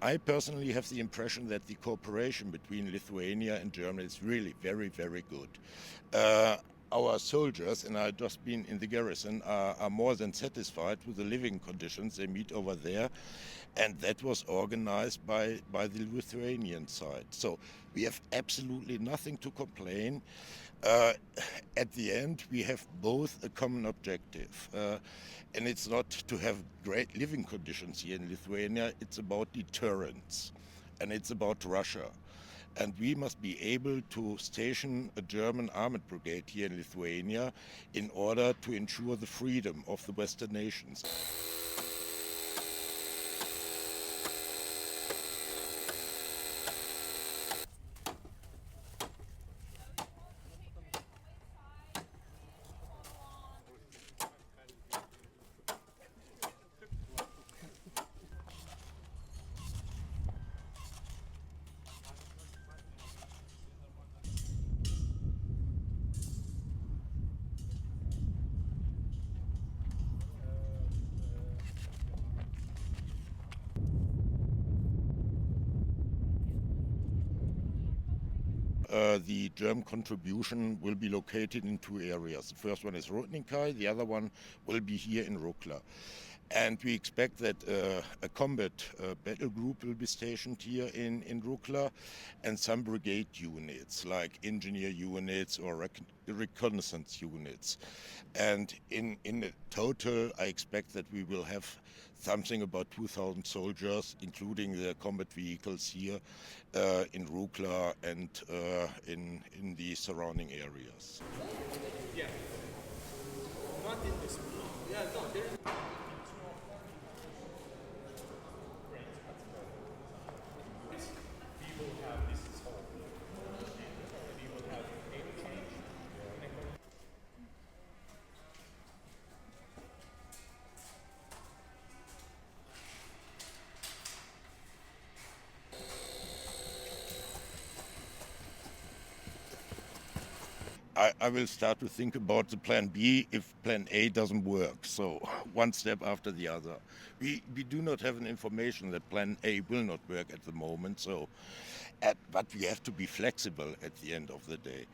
I personally have the impression that the cooperation between Lithuania and Germany is really very, very good. Our soldiers, and I've just been in the garrison, are more than satisfied with the living conditions they meet over there. And that was organized by the Lithuanian side. So we have absolutely nothing to complain. At the end, we have both a common objective. And it's not to have great living conditions here in Lithuania, it's about deterrence. And it's about Russia. And we must be able to station a German armored brigade here in Lithuania in order to ensure the freedom of the Western nations. The German contribution will be located in two areas. The first one is Rotninkai, the other one will be here in Rukla. And we expect that a combat battle group will be stationed here in Rukla, and some brigade units like engineer units or reconnaissance units. And in the total, I expect that we will have something about 2,000 soldiers, including the combat vehicles here in Rukla and in the surrounding areas. Yeah. Not in this. Yeah, no, there. I will start to think about the plan B if plan A doesn't work. So one step after the other. We do not have an information that plan A will not work at the moment. So, but we have to be flexible at the end of the day.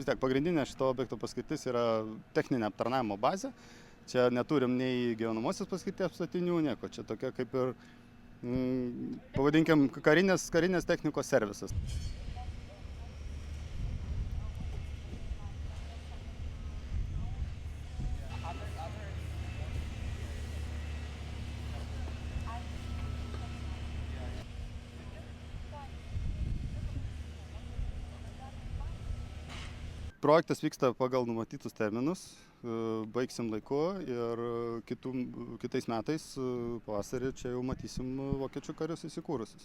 Vis tiek pagrindinė šito objekto paskirtis yra techninė aptarnavimo bazė. Čia neturim nei gyvenamosios paskirties statinių, nieko. Čia tokia kaip ir, pavadinkim, karinės technikos servisas. Projektas vyksta pagal numatytus terminus, baigsim laiku ir kitais metais pavasarį čia jau matysim vokiečių karius įsikūrusius.